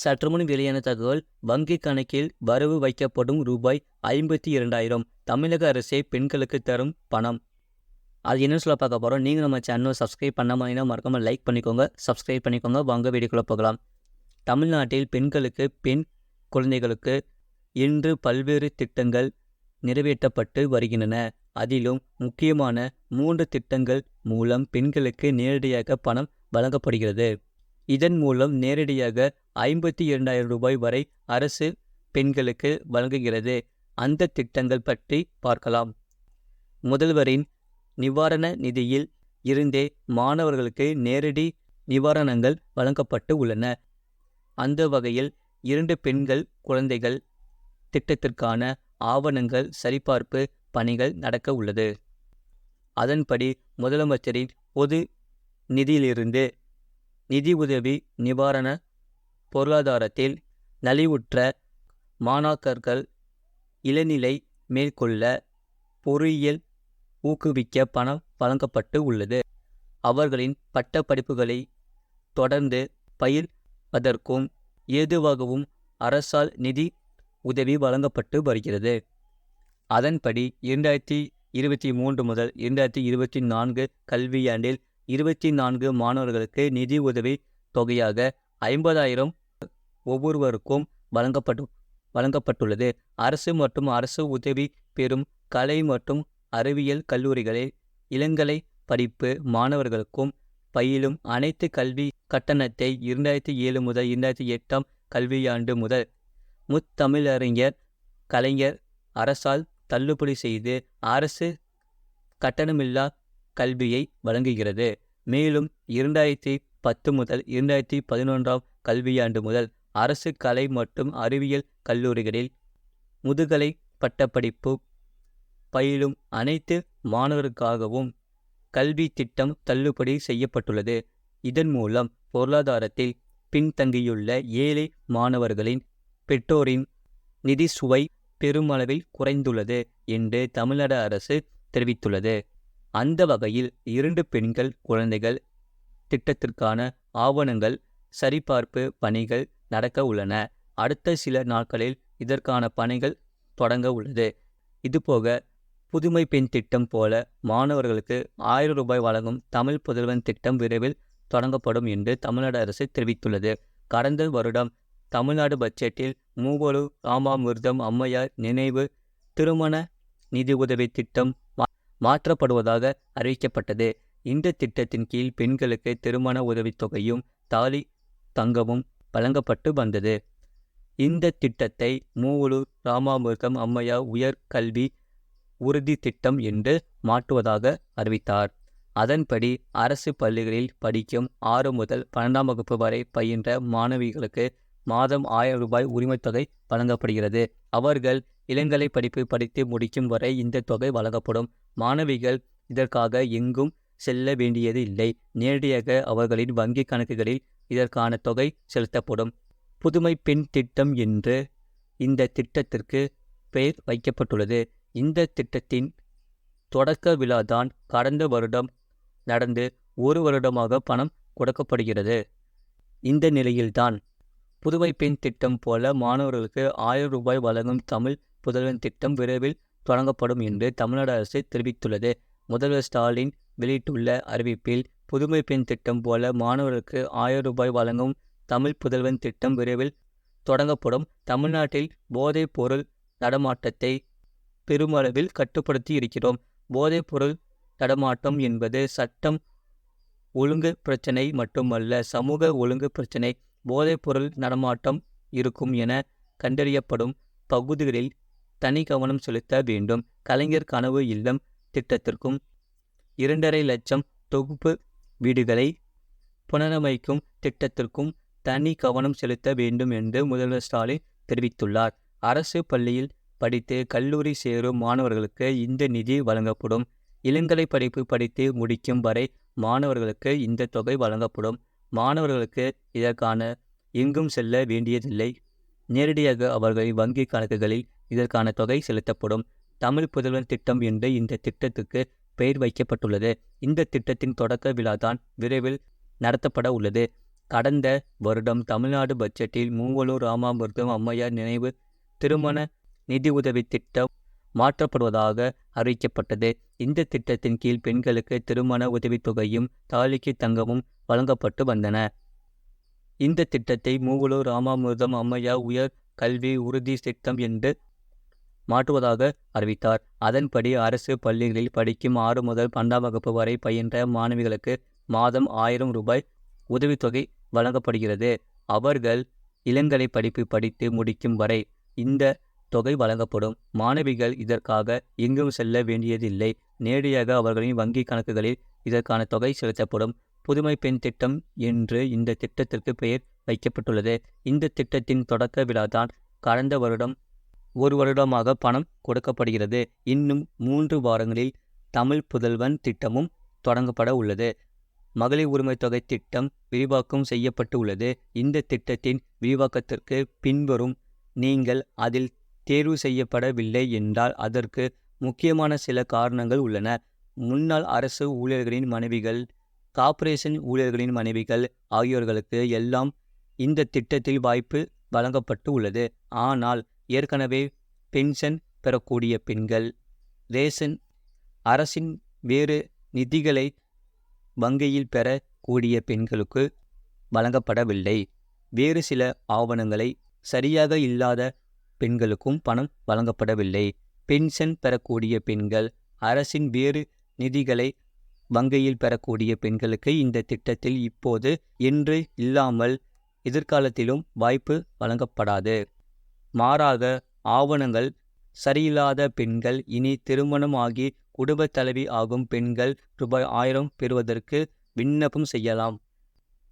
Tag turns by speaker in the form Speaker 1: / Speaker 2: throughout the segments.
Speaker 1: சற்றுமுன் வெளியான தகவல். வங்கி கணக்கில் வரவு வைக்கப்படும் ரூபாய் 52,000 தமிழக அரசே பெண்களுக்கு தரும் பணம். அது என்னன்னு சொல்ல பார்க்க போகிறோம். நீங்கள் நம்ம சேனலை சப்ஸ்கிரைப் பண்ணாமல் மறக்காமல் லைக் பண்ணிக்கோங்க, சப்ஸ்கிரைப் பண்ணிக்கோங்க. வாங்க வீடியோக்குள்ளே போகலாம். தமிழ்நாட்டில் பெண்களுக்கு, பெண் குழந்தைகளுக்கு இன்று பல்வேறு திட்டங்கள் நிறைவேற்றப்பட்டு வருகின்றன. அதிலும் முக்கியமான 3 திட்டங்கள் மூலம் பெண்களுக்கு நேரடியாக பணம் வழங்கப்படுகிறது. இதன் மூலம் நேரடியாக 52,000 ரூபாய் வரை அரசு பெண்களுக்கு வழங்குகிறது. அந்த திட்டங்கள் பற்றி பார்க்கலாம். முதல்வரின் நிவாரண நிதியில் இருந்தே மாணவர்களுக்கு நேரடி நிவாரணங்கள் வழங்கப்பட்டு உள்ளன. அந்த வகையில் 2 பெண்கள் குழந்தைகள் திட்டத்திற்கான ஆவணங்கள் சரிபார்ப்பு பணிகள் நடக்க உள்ளது. அதன்படி முதலமைச்சரின் பொது நிதியிலிருந்து நிதி உதவி நிவாரண பொருளாதாரத்தில் நலிவுற்ற மாணாக்கர்கள் இளநிலை மேற்கொள்ள பொறியியல் ஊக்குவிக்க பணம் வழங்கப்பட்டு உள்ளது. அவர்களின் பட்ட படிப்புகளை தொடர்ந்து பயில்வதற்கும் ஏதுவாகவும் அரசால் நிதி உதவி வழங்கப்பட்டு வருகிறது. அதன்படி 2023 முதல் 2024 கல்வியாண்டில் 24 மாணவர்களுக்கு நிதி உதவி தொகையாக 50,000 ஒவ்வொருவருக்கும் வழங்கப்பட்டுள்ளது. அரசு மற்றும் அரசு உதவி பெறும் கலை மற்றும் அறிவியல் கல்லூரிகளில் இளங்கலை படிப்பு மாணவர்களுக்கும் பயிலும் அனைத்து கல்வி கட்டணத்தை 2007 முதல் 2008 கல்வியாண்டு முதல் முத்தமிழறிஞர் கலைஞர் அரசால் தள்ளுபடி செய்து அரசு கட்டணமில்லா கல்வியை வழங்குகிறது. மேலும் 2010 முதல் 2011 கல்வியாண்டு முதல் அரசு கலை மற்றும் அறிவியல் கல்லூரிகளில் முதுகலை பட்டப்படிப்பு பயிலும் அனைத்து மாணவருக்காகவும் கல்வி திட்டம் தள்ளுபடி செய்யப்பட்டுள்ளது. இதன் மூலம் பொருளாதாரத்தில் பின்தங்கியுள்ள ஏழை மாணவர்களின் பெற்றோரின் நிதி சுவை பெருமளவில் குறைந்துள்ளது என்று தமிழ்நாடு அரசு தெரிவித்துள்ளது. அந்த வகையில் 2 பெண்கள் குழந்தைகள் திட்டத்திற்கான ஆவணங்கள் சரிபார்ப்பு பணிகள் நடக்க உள்ளன. அடுத்த சில நாட்களில் இதற்கான பணிகள் தொடங்க உள்ளது. இதுபோக புதுமை பெண் திட்டம் போல மாணவர்களுக்கு 1000 ரூபாய் வழங்கும் தமிழ் புதல்வன் திட்டம் விரைவில் தொடங்கப்படும் என்று தமிழ்நாடு அரசு தெரிவித்துள்ளது. கடந்த வருடம் தமிழ்நாடு பட்ஜெட்டில் மூவலூர் ராமாமிர்தம் அம்மையார் நினைவு திருமண நிதி உதவி திட்டம் மாற்றப்படுவதாக அறிவிக்கப்பட்டது. இந்த திட்டத்தின் கீழ் பெண்களுக்கு திருமண உதவித்தொகையும் தாலி தங்கமும் வழங்கப்பட்டு வந்தது. இந்த திட்டத்தை மூவலூர் ராமாமிர்தம் அம்மையார் உயர்கல்வி உறுதி திட்டம் என்று மாற்றுவதாக அறிவித்தார். அதன்படி அரசு பள்ளிகளில் படிக்கும் 6 முதல் 12ஆம் வகுப்பு வரை பயின்ற மாணவிகளுக்கு மாதம் 1000 ரூபாய் உரிமைத்தொகை வழங்கப்படுகிறது. அவர்கள் இளங்கலை படிப்பு படித்து முடிக்கும் வரை இந்த தொகை வழங்கப்படும். மாணவிகள் இதற்காக எங்கும் செல்ல வேண்டியது இல்லை. நேரடியாக அவர்களின் வங்கி கணக்குகளில் இதற்கான தொகை செலுத்தப்படும். புதுமை பெண் திட்டம் என்று இந்த திட்டத்திற்கு பெயர் வைக்கப்பட்டுள்ளது. இந்த திட்டத்தின் தொடக்க விழாதான் கடந்த வருடம் நடந்து 1 வருடமாக பணம் கொடுக்கப்படுகிறது. இந்த நிலையில்தான் புதுமை பெண் திட்டம் போல மாணவர்களுக்கு 1000 ரூபாய் வழங்கும் தமிழ் புதல்வன் திட்டம் விரைவில் தொடங்கப்படும் என்று தமிழ்நாடு அரசு தெரிவித்துள்ளது. முதல்வர் ஸ்டாலின் வெளியிட்டுள்ள அறிவிப்பில் புதுமை பெண் திட்டம் போல மாணவர்களுக்கு 1000 ரூபாய் வழங்கும் தமிழ் புதல்வன் திட்டம் விரைவில் தொடங்கப்படும். தமிழ்நாட்டில் போதைப் பொருள் நடமாட்டத்தை பெருமளவில் கட்டுப்படுத்தி இருக்கிறோம். போதைப் பொருள் நடமாட்டம் என்பது சட்டம் ஒழுங்கு பிரச்சினை மட்டுமல்ல, சமூக ஒழுங்கு பிரச்சினை. போதைப் பொருள் நடமாட்டம் இருக்கும் என கண்டறியப்படும் பகுதிகளில் தனி கவனம் செலுத்த வேண்டும். கலைஞர் கனவு இல்லம் திட்டத்திற்கும் 2.5 லட்சம் தொகுப்பு வீடுகளை புனரமைக்கும் திட்டத்திற்கும் தனி கவனம் செலுத்த வேண்டும் என்று முதல்வர் ஸ்டாலின் தெரிவித்துள்ளார். அரசு பள்ளியில் படித்து கல்லூரி சேரும் மாணவர்களுக்கு இந்த நிதி வழங்கப்படும். இளங்கலை படிப்பு படித்து முடிக்கும் வரை மாணவர்களுக்கு இந்த தொகை வழங்கப்படும். மாணவர்களுக்கு இதற்கான எங்கும் செல்ல வேண்டியதில்லை. நேரடியாக அவர்களின் வங்கி கணக்குகளில் இதற்கான தொகை செலுத்தப்படும். தமிழ் புதல்வன் திட்டம் என்று இந்த திட்டத்துக்கு பெயர் வைக்கப்பட்டுள்ளது. இந்த திட்டத்தின் தொடக்க விழாதான் விரைவில் நடத்தப்பட உள்ளது. கடந்த வருடம் தமிழ்நாடு பட்ஜெட்டில் மூவலூர் ராமாமிர்தம் அம்மையார் நினைவு திருமண நிதியுதவி திட்டம் மாற்றப்படுவதாக அறிவிக்கப்பட்டது. இந்த திட்டத்தின் கீழ் பெண்களுக்கு திருமண உதவித்தொகையும் தாலிக்கு தங்கமும் வழங்கப்பட்டு வந்தன. இந்த திட்டத்தை மூவலூர் ராமாமிர்தம் அம்மையார் உயர் கல்வி உறுதி திட்டம் என்று மாற்றுவதாக அறிவித்தார். அதன்படி அரசு பள்ளிகளில் படிக்கும் 6 முதல் 12ஆம் வகுப்பு வரை பயின்ற மாணவிகளுக்கு மாதம் 1000 ரூபாய் உதவித்தொகை வழங்கப்படுகிறது. அவர்கள் இளங்கலை படிப்பு படித்து முடிக்கும் வரை இந்த தொகை வழங்கப்படும். மாணவிகள் இதற்காக எங்கும் செல்ல வேண்டியதில்லை. நேரடியாக அவர்களின் வங்கி கணக்குகளில் இதற்கான தொகை செலுத்தப்படும். புதுமை பெண் திட்டம் என்று இந்த திட்டத்திற்கு பெயர் வைக்கப்பட்டுள்ளது. இந்த திட்டத்தின் தொடக்க விழாதான் கடந்த வருடம். 1 வருடமாக பணம் கொடுக்கப்படுகிறது. இன்னும் 3 வாரங்களில் தமிழ் புதல்வன் திட்டமும் தொடங்கப்பட உள்ளது. மகளிர் உரிமை தொகை திட்டம் விரிவாக்கம் செய்யப்பட்டு உள்ளது. இந்த திட்டத்தின் விரிவாக்கத்திற்கு பின்வரும் நீங்கள் அதில் தேர்வு செய்யப்படவில்லை என்றால் அதற்கு முக்கியமான சில காரணங்கள் உள்ளன. முன்னாள் அரசு ஊழியர்களின் மனைவிகள், கார்ப்பரேஷன் ஊழியர்களின் மனைவிகள் ஆகியோர்களுக்கு எல்லாம் இந்த திட்டத்தில் வாய்ப்பு வழங்கப்பட்டு உள்ளது. ஆனால் ஏற்கனவே பென்ஷன் பெறக்கூடிய பெண்கள், ரேஷன், அரசின் வேறு நிதிகளை வங்கியில் பெற கூடிய பெண்களுக்கு வழங்கப்படவில்லை. வேறு சில ஆவணங்களை சரியாக இல்லாத பெண்களுக்கும் பணம் வழங்கப்படவில்லை. பென்ஷன் பெறக்கூடிய பெண்கள், அரசின் வேறு நிதிகளை வங்கியில் பெறக்கூடிய பெண்களுக்கு இந்த திட்டத்தில் இப்போது என்று இல்லாமல் எதிர்காலத்திலும் வாய்ப்பு வழங்கப்படாது. மாறாக ஆவணங்கள் சரியில்லாத பெண்கள், இனி திருமணம் ஆகி குடும்ப தலைவி ஆகும் பெண்கள் ரூபாய் 1000 பெறுவதற்கு விண்ணப்பம் செய்யலாம்.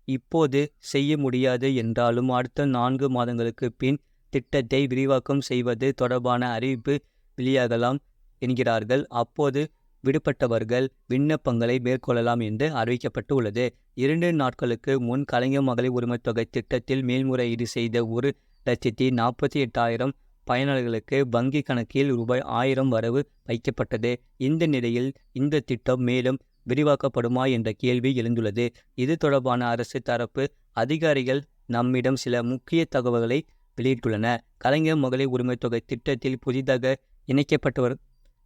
Speaker 1: இப்போது செய்ய முடியாது என்றாலும் அடுத்த 4 மாதங்களுக்கு பின் திட்டத்தை விரிவாக்கம் செய்வது தொடர்பான அறிவிப்பு வெளியாகலாம் என்கிறார்கள். அப்போது விடுபட்டவர்கள் விண்ணப்பங்களை மேற்கொள்ளலாம் என்று அறிவிக்கப்பட்டு உள்ளது. 2 நாட்களுக்கு முன் கலைஞர் மகளிர் உரிமை தொகை திட்டத்தில் மேல்முறையீடு செய்த 1,48,000 பயனாளர்களுக்கு வங்கி கணக்கில் ரூபாய் 1000 வரவு வைக்கப்பட்டது. இந்த நிலையில் இந்த திட்டம் மேலும் விரிவாக்கப்படுமா என்ற கேள்வி எழுந்துள்ளது. இது தொடர்பான அரசு தரப்பு அதிகாரிகள் நம்மிடம் சில முக்கிய தகவல்களை வெளியிட்டுள்ளன. கலைஞர் மகளிர் உரிமை தொகை திட்டத்தில் புதிதாக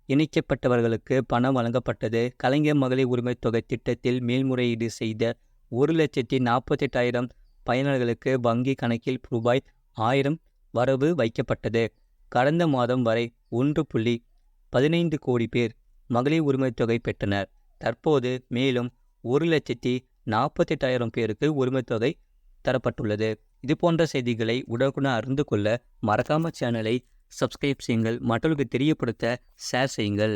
Speaker 1: இணைக்கப்பட்டவர்களுக்கு பணம் வழங்கப்பட்டது. கலைஞர் மகளிர் உரிமை தொகை திட்டத்தில் மேல்முறையீடு செய்த 1,48,000 பயனாளர்களுக்கு வங்கி கணக்கில் ரூபாய் 1000 வரவு வைக்கப்பட்டது. கடந்த மாதம் வரை 1.15 கோடி பேர் மகளிர் உரிமை தொகை பெற்றனர். தற்போது மேலும் 1,48,000 பேருக்கு உரிமை தொகை தரப்பட்டுள்ளது. இதுபோன்ற செய்திகளை உடனுக்குடன் அறிந்து கொள்ள மறக்காம சேனலை சப்ஸ்கிரைப் செய்யுங்கள். மற்றவர்களுக்கு தெரியப்படுத்த ஷேர் செய்யுங்கள்.